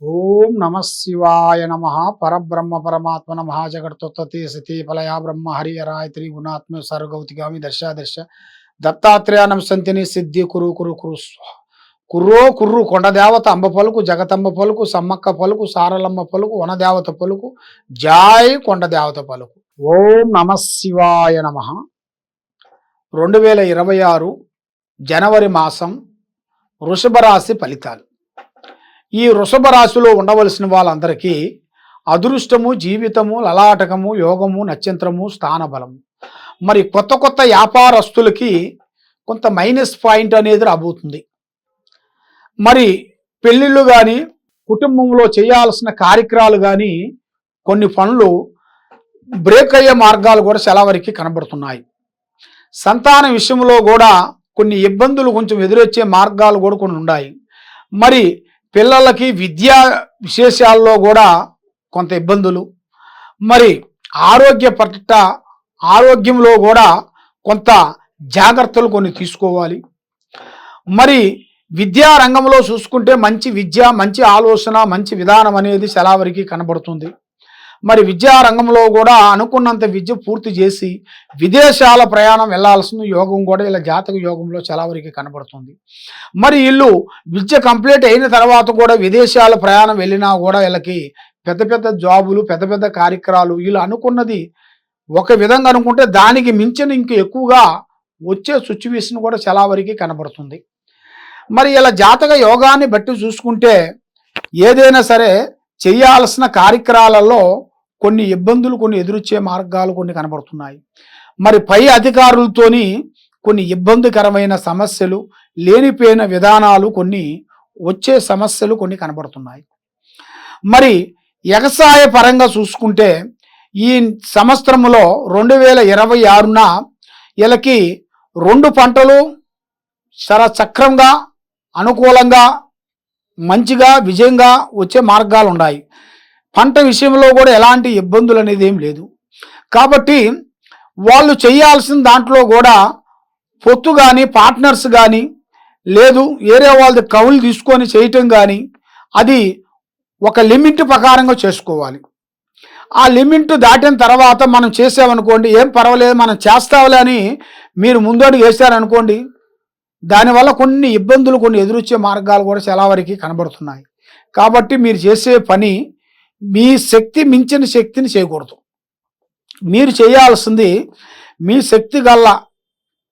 ఓం నమ శివాయ నమ పరబ్రహ్మ పరమాత్మన మహాజగత్తుత్పత్తి సతీ ఫలయా బ్రహ్మ హరిహరాయ త్రిగుణాత్మ సర్వగౌతిగామి దర్శ దత్తాత్రేయానం సంతిని సిద్ధి కురు కురు కురు కుర్రో కుర్రు కొండదేవత అంబ పలుకు జగతంబ పలుకు సమ్మక్క పలుకు సారలమ్మ పలుకు వనదేవత పలుకు జాయ్ కొండదేవత పలుకు. ఓం నమ శివాయ నమ. 2026 జనవరి మాసం వృషభ రాశి ఫలితాలు. ఈ వృషభ రాశిలో ఉండవలసిన వాళ్ళందరికీ అదృష్టము, జీవితము, లలాటకము, యోగము, నక్షత్రము, స్థానబలము. మరి కొత్త కొత్త వ్యాపారస్తులకి కొంత మైనస్ పాయింట్ అనేది రాబోతుంది. మరి పెళ్ళిళ్ళు కానీ, కుటుంబంలో చేయాల్సిన కార్యక్రమాలు కానీ, కొన్ని పనులు బ్రేక్ అయ్యే మార్గాలు కూడా చాలా వరకు కనబడుతున్నాయి. సంతాన విషయంలో కూడా కొన్ని ఇబ్బందులు కొంచెం ఎదురొచ్చే మార్గాలు కూడా కొన్ని ఉన్నాయి. మరి పిల్లలకి విద్యా విశేషాల్లో కూడా కొంత ఇబ్బందులు, మరి ఆరోగ్యంలో కూడా కొంత జాగ్రత్తలు కొన్ని తీసుకోవాలి. మరి విద్యా రంగంలో చూసుకుంటే మంచి విద్య, మంచి ఆలోచన, మంచి విధానం అనేది చాలా వరకు కనబడుతుంది. మరి విద్యా రంగంలో కూడా అనుకున్నంత విద్య పూర్తి చేసి విదేశాల ప్రయాణం వెళ్లాల్సిన యోగం కూడా ఇలా జాతక యోగంలో చాలా వరకు కనబడుతుంది. మరి వీళ్ళు విద్య కంప్లీట్ అయిన తర్వాత కూడా విదేశాల ప్రయాణం వెళ్ళినా కూడా వీళ్ళకి పెద్ద పెద్ద జాబులు, పెద్ద పెద్ద కార్యక్రమాలు, వీళ్ళు అనుకున్నది ఒక విధంగా అనుకుంటే దానికి మించిన ఇంక ఎక్కువగా వచ్చే సిచ్యువేషన్ కూడా చాలా వరకు కనబడుతుంది. మరి ఇలా జాతక యోగాన్ని బట్టి చూసుకుంటే ఏదైనా సరే చేయాల్సిన కార్యక్రమాలలో కొన్ని ఇబ్బందులు, కొన్ని ఎదురొచ్చే మార్గాలు కొన్ని కనబడుతున్నాయి. మరి పై అధికారులతోని కొన్ని ఇబ్బందికరమైన సమస్యలు, లేనిపోయిన విధానాలు, కొన్ని వచ్చే సమస్యలు కొన్ని కనబడుతున్నాయి. మరి వ్యవసాయ పరంగా చూసుకుంటే ఈ సంవత్సరంలో 2026న వీళ్ళకి 2 పంటలు చాలా చక్రంగా, అనుకూలంగా, మంచిగా, విజయంగా వచ్చే మార్గాలు ఉన్నాయి. పంట విషయంలో కూడా ఎలాంటి ఇబ్బందులు అనేది ఏం లేదు. కాబట్టి వాళ్ళు చేయాల్సిన దాంట్లో కూడా పొత్తు కానీ, పార్ట్నర్స్ కానీ, లేదు ఏరే వాళ్ళది కౌలు తీసుకొని చేయటం కానీ, అది ఒక లిమిట్ ప్రకారంగా చేసుకోవాలి. ఆ లిమిట్ దాటిన తర్వాత మనం చేసామనుకోండి, ఏం పర్వాలేదు మనం చేస్తావులే అని మీరు ముందడుగు వేశారనుకోండి, దానివల్ల కొన్ని ఇబ్బందులు, కొన్ని ఎదురొచ్చే మార్గాలు కూడా చాలా వరకు కనబడుతున్నాయి. కాబట్టి మీరు చేసే పని మీ శక్తి మించిన శక్తిని చేయకూడదు. మీరు చేయాల్సింది మీ శక్తి గల్ల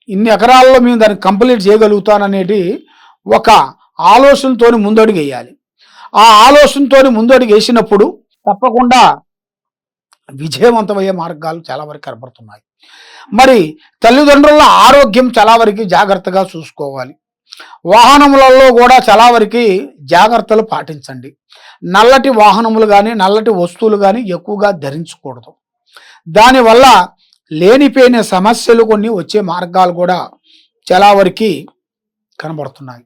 ఇన్ని ఎకరాల్లో మేము దాన్ని కంప్లీట్ చేయగలుగుతాననేది ఒక ఆలోచనతో ముందడుగు వేయాలి. ఆ ఆలోచనతో ముందడుగు వేసినప్పుడు తప్పకుండా విజయవంతమయ్యే మార్గాలు చాలా వరకు కనబడుతున్నాయి. మరి తల్లిదండ్రుల ఆరోగ్యం చాలా వరకు జాగ్రత్తగా చూసుకోవాలి. వాహనములలో కూడా చాలా వరకు జాగ్రత్తలు పాటించండి. నల్లటి వాహనములు కానీ, నల్లటి వస్తువులు కానీ ఎక్కువగా ధరించకూడదు. దానివల్ల లేనిపోయిన సమస్యలు కొన్ని వచ్చే మార్గాలు కూడా చాలా వరకు కనబడుతున్నాయి.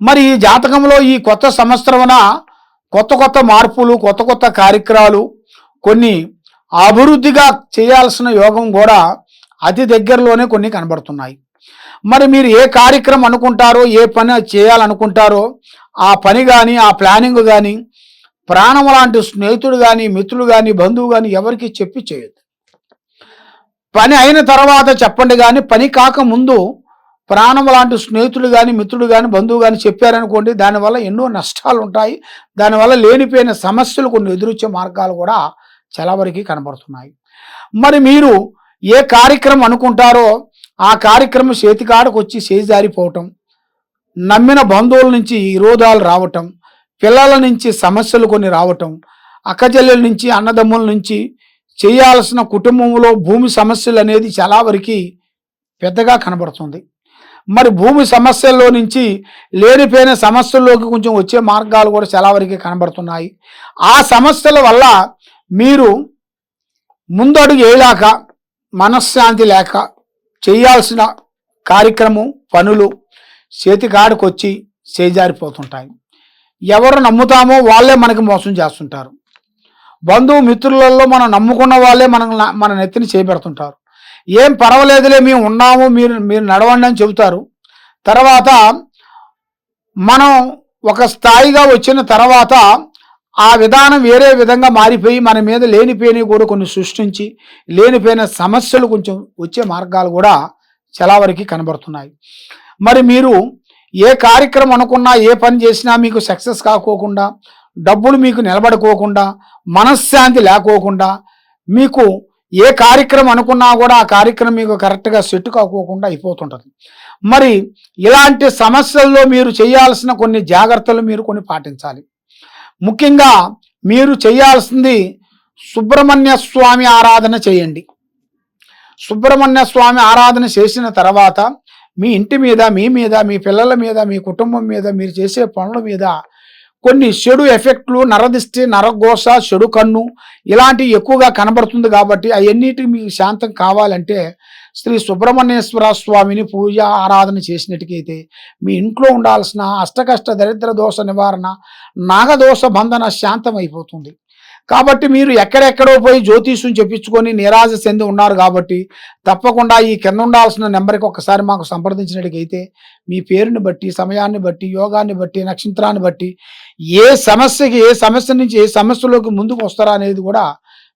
మరి ఈ జాతకంలో ఈ కొత్త సంవత్సరమున కొత్త కొత్త మార్పులు, కొత్త కొత్త కార్యక్రమాలు, కొన్ని అభివృద్ధిగా చేయాల్సిన యోగం కూడా అతి దగ్గరలోనే కొన్ని కనబడుతున్నాయి. మరి మీరు ఏ కార్యక్రమం అనుకుంటారో, ఏ పని చేయాలనుకుంటారో ఆ పని కానీ, ఆ ప్లానింగ్ కానీ ప్రాణం లాంటి స్నేహితుడు కానీ, మిత్రుడు కానీ, బంధువు కానీ ఎవరికి చెప్పి చేయొద్దు. పని అయిన తర్వాత చెప్పండి. కానీ పని కాకముందు ప్రాణం లాంటి స్నేహితుడు కానీ, మిత్రుడు కానీ, బంధువు కానీ చెప్పారనుకోండి, దానివల్ల ఎన్నో నష్టాలు ఉంటాయి. దానివల్ల లేనిపోయిన సమస్యలు కొన్ని ఎదురొచ్చే మార్గాలు కూడా చాలా వరకు కనబడుతున్నాయి. మరి మీరు ఏ కార్యక్రమం అనుకుంటారో ఆ కార్యక్రమం చేతికాడకు వచ్చి చేజారిపోవటం, నమ్మిన బంధువుల నుంచి విరోధాలు రావటం, పిల్లల నుంచి సమస్యలు కొన్ని రావటం, అక్కచెల్లెల నుంచి, అన్నదమ్ముల నుంచి, చేయాల్సిన కుటుంబంలో భూమి సమస్యలు అనేది చాలా వరకు పెద్దగా కనబడుతుంది. మరి భూమి సమస్యల్లో నుంచి లేనిపోయిన సమస్యల్లోకి కొంచెం వచ్చే మార్గాలు కూడా చాలా వరకు కనబడుతున్నాయి. ఆ సమస్యల వల్ల మీరు ముందడుగు వేయలేక, మనశ్శాంతి లేక చేయాల్సిన కార్యక్రమం, పనులు చేతికాడికి వచ్చి చేజారిపోతుంటాయి. ఎవరు నమ్ముతామో వాళ్ళే మనకి మోసం చేస్తుంటారు. బంధువు మిత్రులలో మనం నమ్ముకున్న వాళ్ళే మన నెత్తిని చేపెడుతుంటారు. ఏం పర్వాలేదులే మేము ఉన్నాము, మీరు నడవండి అని చెబుతారు. తర్వాత మనం ఒక స్థాయిగా వచ్చిన తర్వాత ఆ విధానం వేరే విధంగా మారిపోయి మన మీద లేనిపోయినవి కూడా కొన్ని సృష్టించి లేనిపోయిన సమస్యలు కొంచెం వచ్చే మార్గాలు కూడా చాలా వరకు కనబడుతున్నాయి. మరి మీరు ఏ కార్యక్రమం అనుకున్నా ఏ పని చేసినా మీకు సక్సెస్ కాకోకుండా, డబ్బులు మీకు నిలబడుకోకుండా, మనశ్శాంతి లేకోకుండా, మీకు ఏ కార్యక్రమం అనుకున్నా కూడా ఆ కార్యక్రమం మీకు కరెక్ట్గా సెట్ కాకోకుండా అయిపోతుంటుంది. మరి ఇలాంటి సమస్యల్లో మీరు చేయాల్సిన కొన్ని జాగ్రత్తలు మీరు కొన్ని పాటించాలి. ముఖ్యంగా మీరు చేయాల్సింది సుబ్రహ్మణ్య స్వామి ఆరాధన చేయండి. సుబ్రహ్మణ్య స్వామి ఆరాధన చేసిన తర్వాత మీ ఇంటి మీద, మీ పిల్లల మీద, మీ కుటుంబం మీద, మీరు చేసే పనుల మీద కొన్ని చెడు ఎఫెక్ట్లు, నరదిష్టి, నరఘోష, చెడు కన్ను ఇలాంటివి ఎక్కువగా కనబడుతుంది. కాబట్టి అవన్నిటికి మీకు శాంతం కావాలంటే శ్రీ సుబ్రహ్మణ్యేశ్వర స్వామిని పూజ ఆరాధన చేసినట్టుకైతే మీ ఇంట్లో ఉండాల్సిన అష్టకష్ట దరిద్ర దోష నివారణ, నాగదోష బంధన శాంతం అయిపోతుంది. కాబట్టి మీరు ఎక్కడెక్కడో పోయి జ్యోతిష్యం చెప్పించుకొని నిరాశ చెంది ఉన్నారు. కాబట్టి తప్పకుండా ఈ కింద ఉండాల్సిన నెంబర్కి ఒకసారి మాకు సంప్రదించినట్టుకైతే మీ పేరుని బట్టి, సమయాన్ని బట్టి, యోగాన్ని బట్టి, నక్షత్రాన్ని బట్టి ఏ సమస్య నుంచి ఏ సమస్యలోకి ముందుకు వస్తారా అనేది కూడా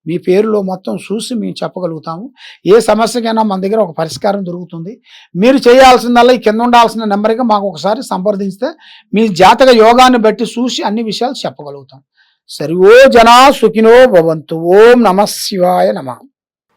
మీ పేరులో మొత్తం చూసి మేము చెప్పగలుగుతాము. ఏ సమస్యకైనా మన దగ్గర ఒక పరిష్కారం దొరుకుతుంది. మీరు చేయాల్సిందల్లా ఈ కింద ఉండాల్సిన నెంబర్కి మాకు ఒకసారి సంప్రదిస్తే మీ జాతక యోగాన్ని బట్టి చూసి అన్ని విషయాలు చెప్పగలుగుతాం. సర్వో జనా సుఖినో భవంతు. ఓం నమః శివాయ నమః.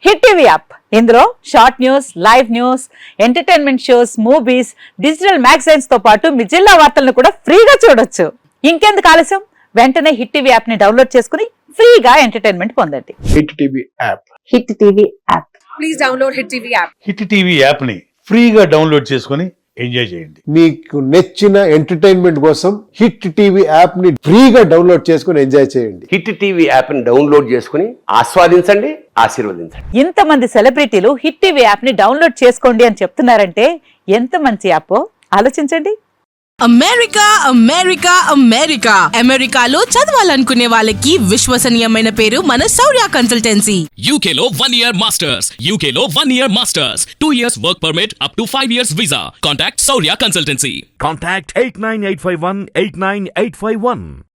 హిట్ టీవీ యాప్, ఇందులో short news, live news, entertainment shows, movies, digital magazines తో పాటు మీ జిల్లా వార్తలను కూడా ఫ్రీగా చూడొచ్చు. ఇంకెందుకు ఆలస్యం, వెంటనే హిట్ టీవీ యాప్ ని డౌన్లోడ్ చేసుకుని ఫ్రీగా ఎంటర్టైన్మెంట్ పొందండి. Hit TV app. Hit TV app. Please download hit TV app. Hit TV app ని ఫ్రీగా డౌన్లోడ్ చేసుకుని ఎంజాయ్ చేయండి. మీకు నచ్చిన ఎంటర్టైన్మెంట్ కోసం హిట్ టీవీ యాప్ ని ఫ్రీగా డౌన్లోడ్ చేసుకుని ఎంజాయ్ చేయండి. హిట్ టీవీ యాప్ ని డౌన్లోడ్ చేసుకుని ఆస్వాదించండి, ఆశీర్వదించండి. ఇంతమంది సెలబ్రిటీలు హిట్ టీవీ యాప్ ని డౌన్లోడ్ చేసుకోండి అని చెప్తున్నారంటే ఎంత మంచి యాప్ ఆలోచించండి. అమెరికా అమెరికా అమెరికా అమెరికాలో చదవాలనుకునే వాళ్ళకి విశ్వసనీయమైన పేరు మన శౌర్య కన్సల్టెన్సీ. UK లో 1 year masters. UK లో 1 year masters. 2 years work permit up to 5 years visa. Contact Saurya Consultancy. Contact 89851 89851.